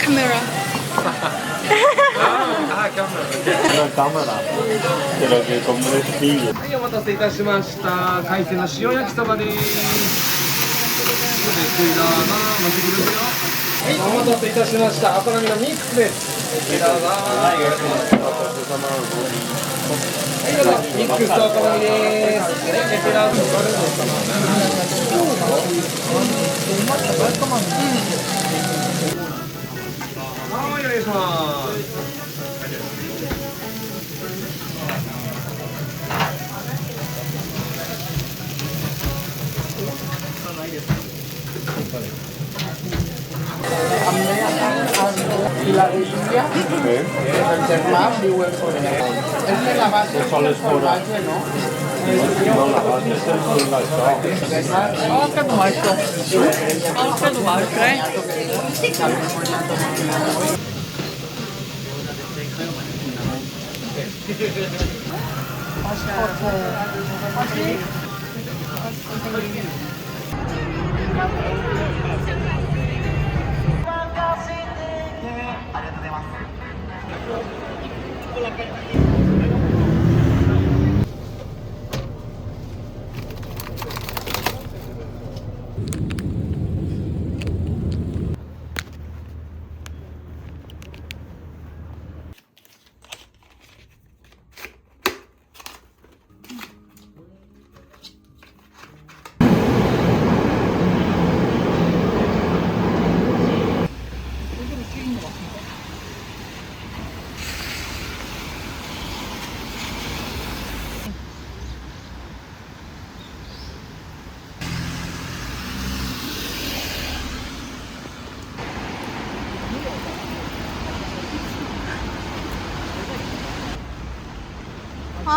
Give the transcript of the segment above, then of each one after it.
Camera.はい、お待たせいたしました。海鮮の塩焼きそばです。食いだな、待ってくれるよ。はい、お待たせいたしました。お好みのミックスです。食いだな。はい、どうぞ。ミックスとお好みです。ベテランとかるのかな。はい、お願いします。Filadelfia, el Termap y Hueso de León. Esta es la base de formaggio, ¿no? 그래도 맛있어. 그래도 맛있어. 어?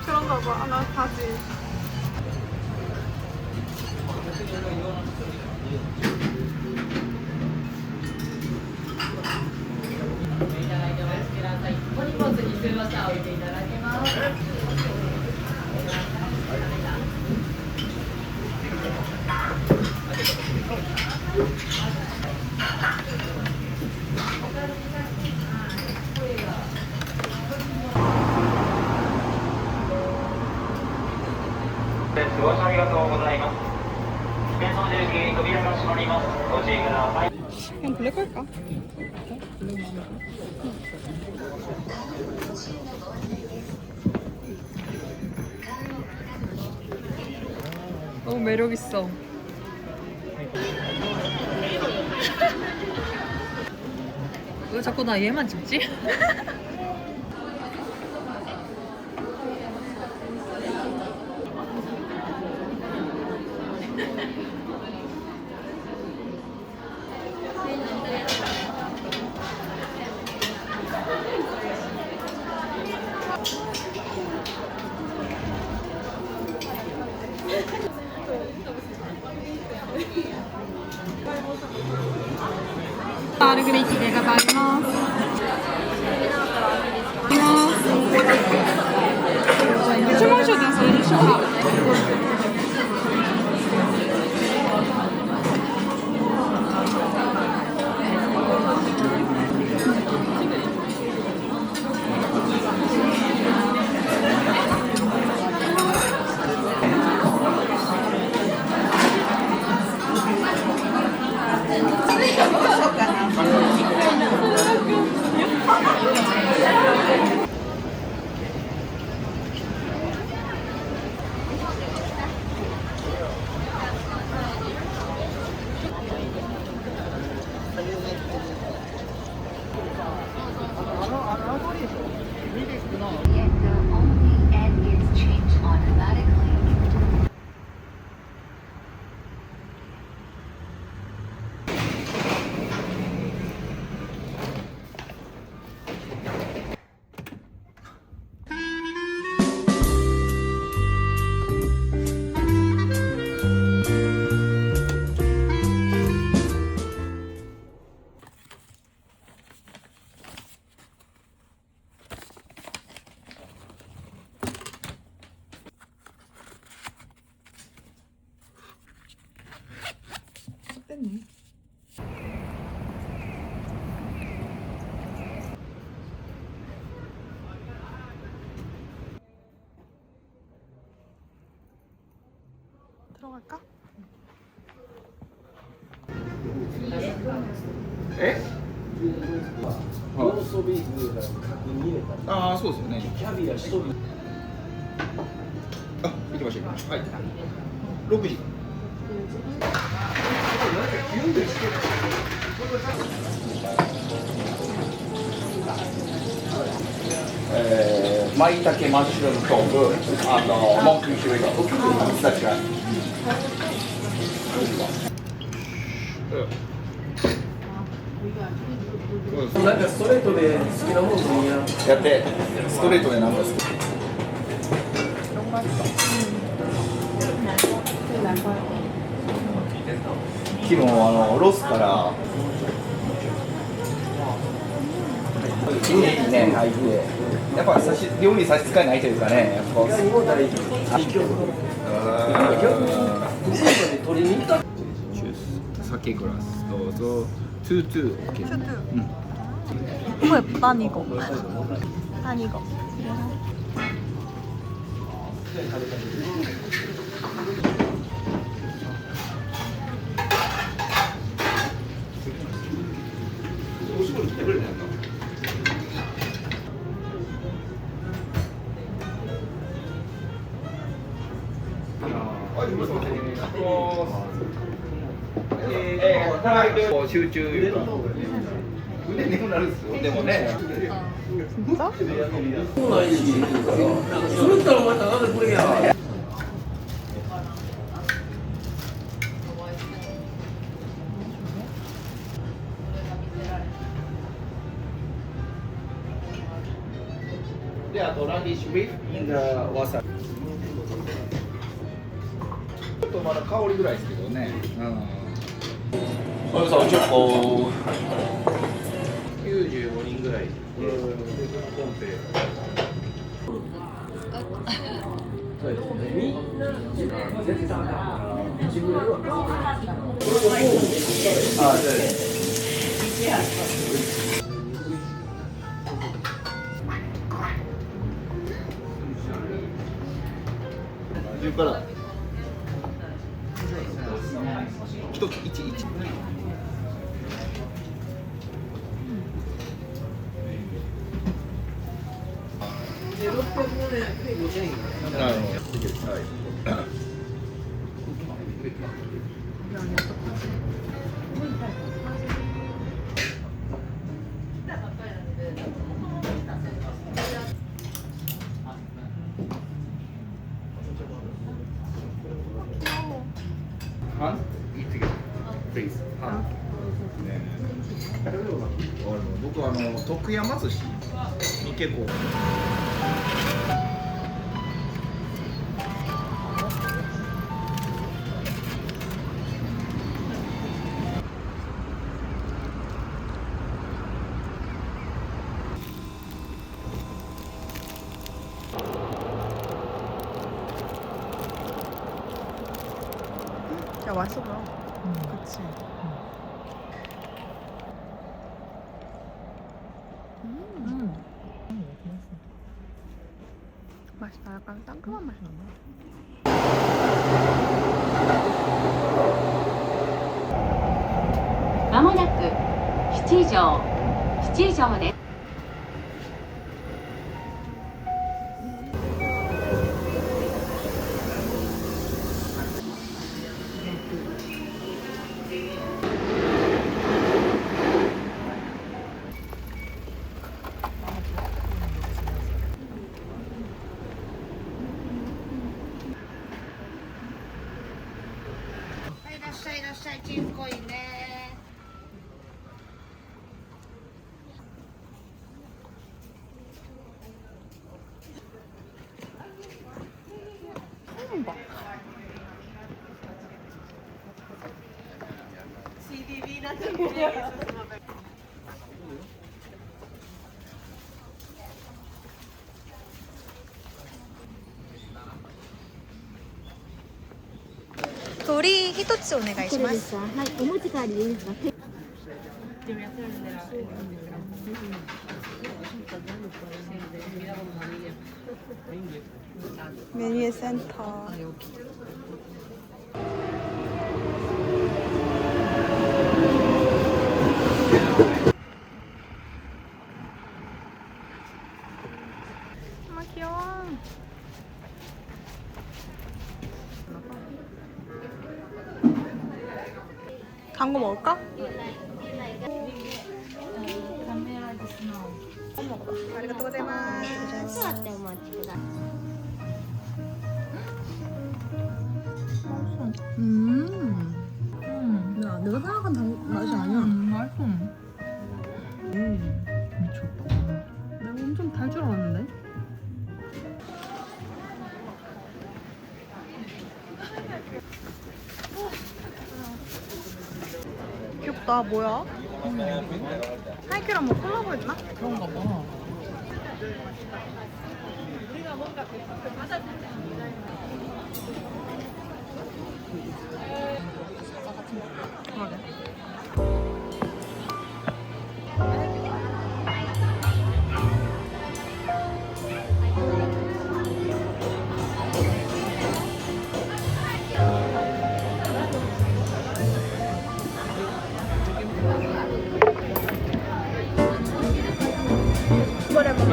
그런가 봐. 나 바지. 그냥 블랙 할까? 너무 매력 있어. 왜 자꾸 나 얘만 찍지? 마르그레이트 내가 마리마 술 마셔도 돼서 있구나. reactor only and it's changed automatically. 뺐네. 들어갈까? えああ、そうですよね。あ、行きましょう。はい。6時。舞茸マッシュルーム豆腐、モンキーシュリート、ピスタチオ。なんかストレートで好きなものにややって、ストレートでなんか好き。昨日ロスから海にね入ってやっぱ料理差し支えないというかねやっぱ何も大丈夫。結局取りに行ったジュース酒グラスどうぞトゥートゥー OK 슈트. 너무 예쁘다, 이거. 난 이거.集中腕眠くなるんですよでもね 진짜? そうないし、それったらお前なんでこれや。であとラディッシュビーフインダワサビちょっとまだ香りぐらいですけどねそうそうちょっと95人ぐらい。そうですね。みんな自分では。あそうです10から一つ11なるほどはいハン eat together please ハンね僕徳山寿司に結構야, 맛있어 보여. 그치. 맛있다. 약간 상큼한 맛이 나네. 찍고 있네. 봐. 도리 히토츠 오네가이시마스. はい、お持ち帰りでいいですか。메뉴 센터. 아 귀여워. 단 거 먹을까? 먹어봐. 아리가또 고자이마스. 座ってお待ちください。 야, 내가 생각한 맛이 아니야. 맛있어. 미쳤다. 내가 엄청 달 줄 알았는데? 귀엽다. 뭐야? 하이큐랑 뭐 콜라보 했나? 그런가 봐. 이거를 먹어.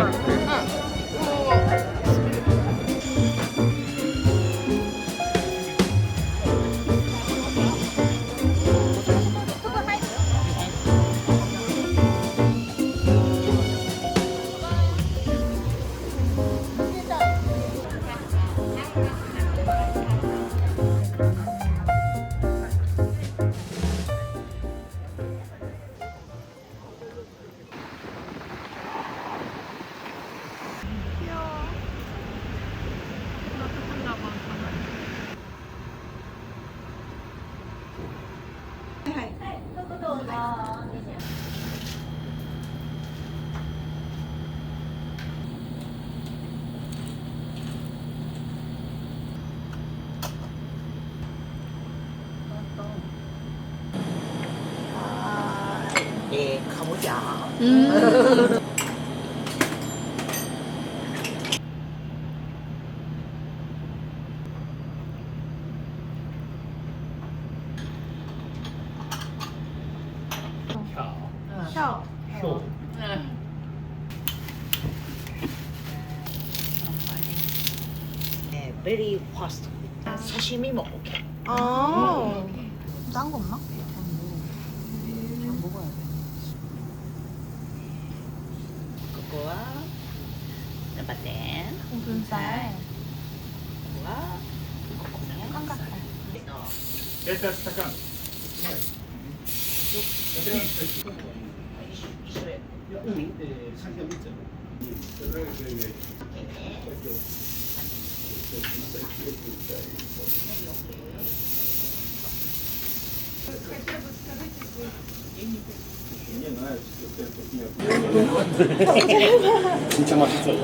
가보자. 샤오. 네, very fast. 사시미 먹을게. 아. 딴 거 없나? 먹어야 돼. 그거와 나바텐. 오븐살. 그거와 삼각살. Это стакан. 진짜 맛있어요.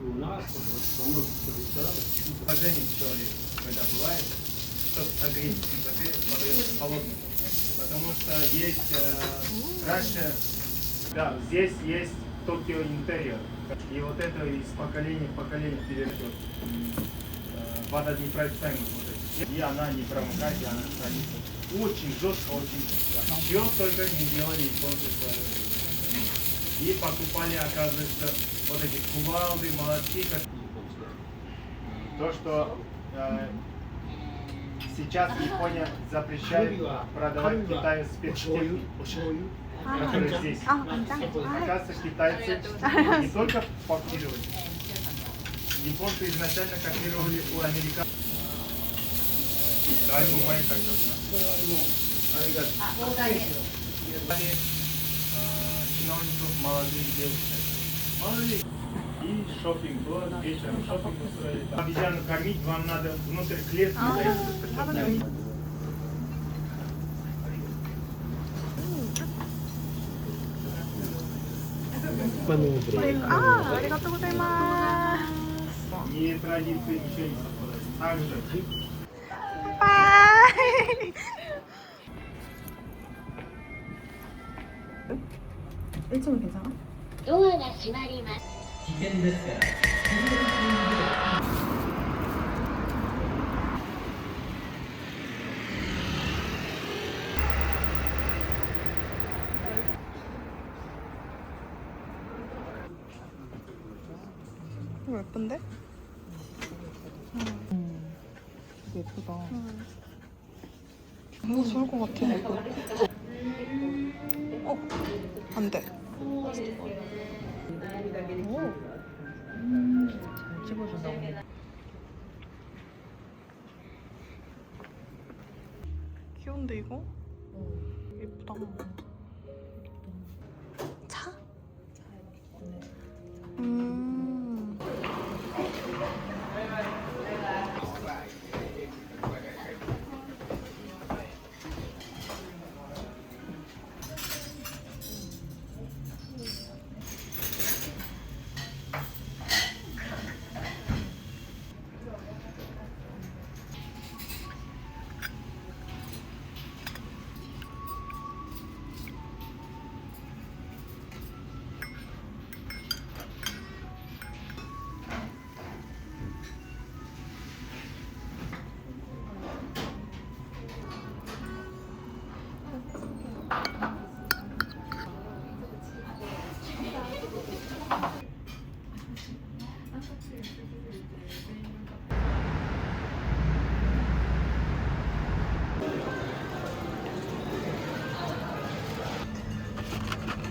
У нас во множестве ресторанов поженить человек, когда бывает, чтобы согреть симпатию, подается холодным. Потому что есть раньше, да, здесь есть Токио интерьер. И вот это из поколения в поколение перейдет. Водонепроницаемость вот эти. И она не промокает, и она хранится. Очень жестко, очень. Чего только не делали японцы в свое время. И покупали, оказывается, вот эти кувалды, молотки. То, что сейчас Япония запрещает продавать Китаю спецтехнику. которые здесь. 아, 간장? 아, Оказывается, китайцы не только копировали. Японцы изначально копировали у американцев. Да, у моих как чиновников, молодых девушек. Молодых. И шопинг, вот вечером шопинг устроили. Обезьяну кормить вам надо внутрь клетки зайти. 아, 아리가또 고자이마스. И традиции ничего не совпадает. Также 바이. 1층은 괜찮아? ドアが閉まります 이거 예쁜데? 예쁘다. 이거 좋을 것 같아. 안 돼. 오. 잘 찍어준다. 귀여운데 이거? 예쁘다. 차?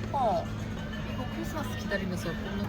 이거 크리스마스 기다리면서 뽑는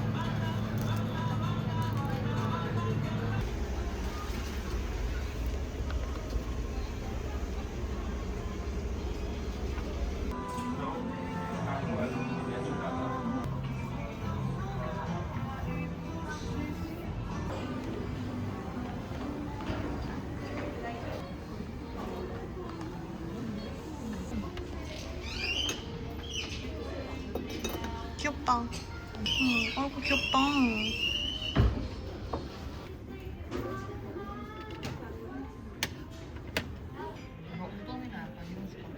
귀엽다. 아이고 귀엽다. 우동이나 약간 이런 식으로.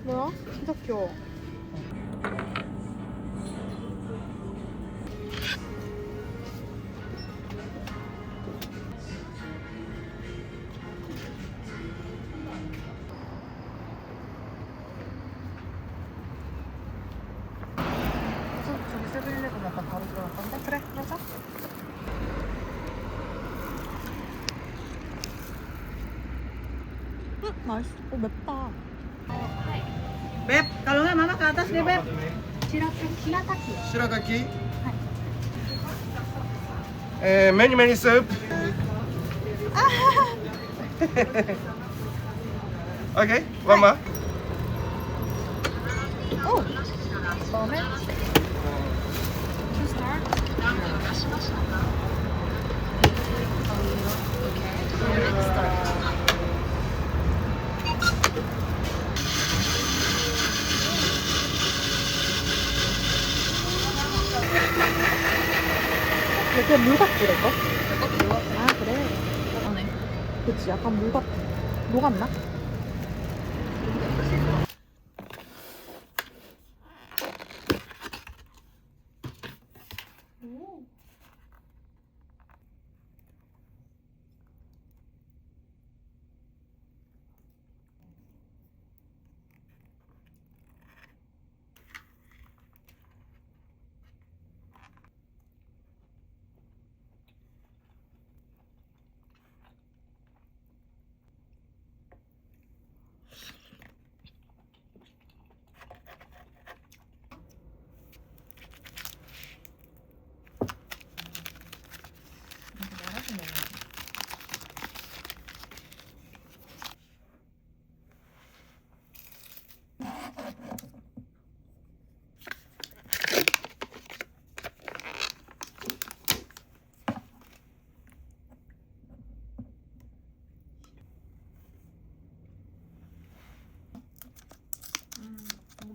뭐야? 진짜 귀여워. 저기 세븐일레븐 약간 바로 들어갈 건데? 그래, 그러자. 맛있어. 맵다. 맵. Kalau nggak mama ke atas deh, Beb. Shirataki. Many many soup. Okay, one more. 그다음에 이렇게 물 같지, 이거? 아, 그래. 안에 그치, 약간 물 같아. 녹았나?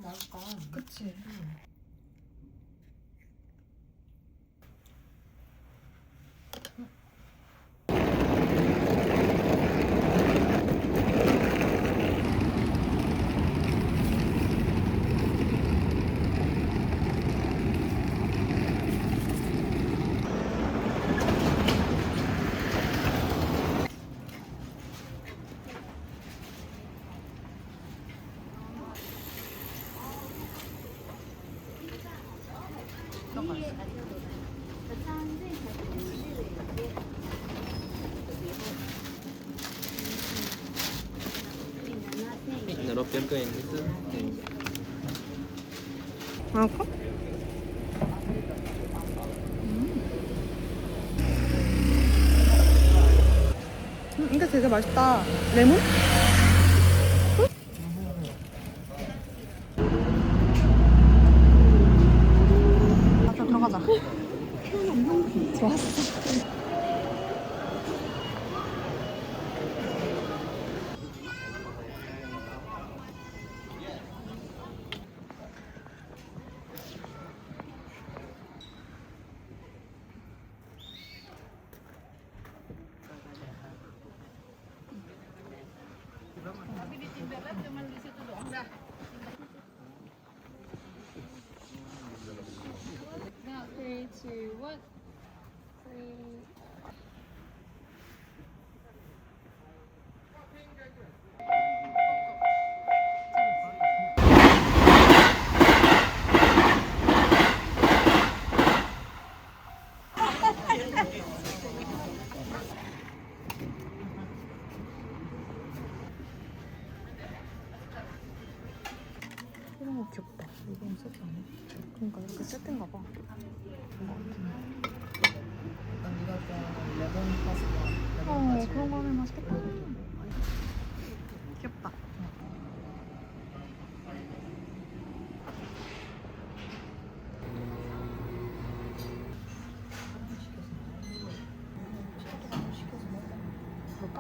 맛있다. 그치. 먹을까? 이게 되게 맛있다. 레몬? 맞아, 들어가자. 좋았어. 이런 거 귀엽다. 이건 세트 아니야? 그러니까 이렇게 세트인가 봐. 난 네가 좋아하는 레몬 파스타. 그런 거 하면 맛있겠다. 귀엽다. 그럴까?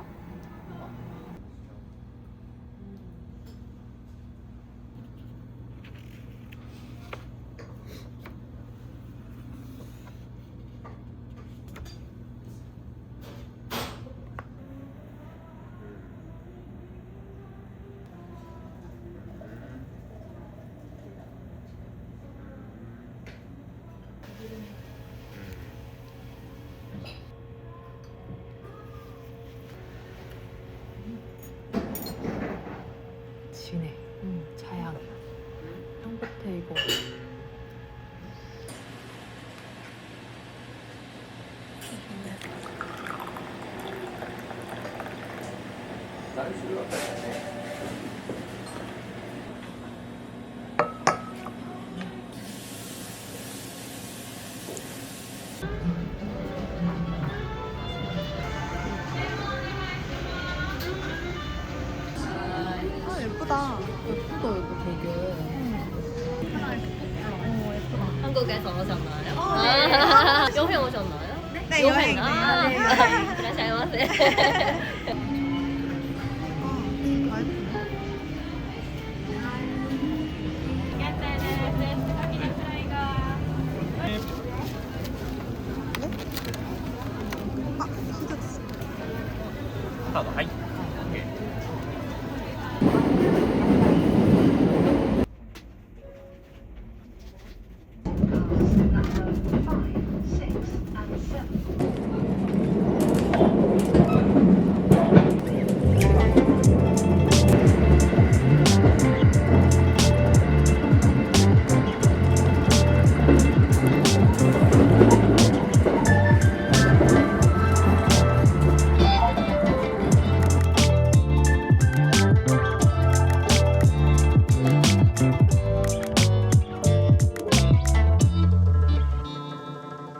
진해. 자양. 향긋해 이거. 아, 예쁘다. 예쁘다 이거 되게. 한국에서 오셨나요? 여행 오셨나요? 네, 여행. 아, 네. いらっしゃいませ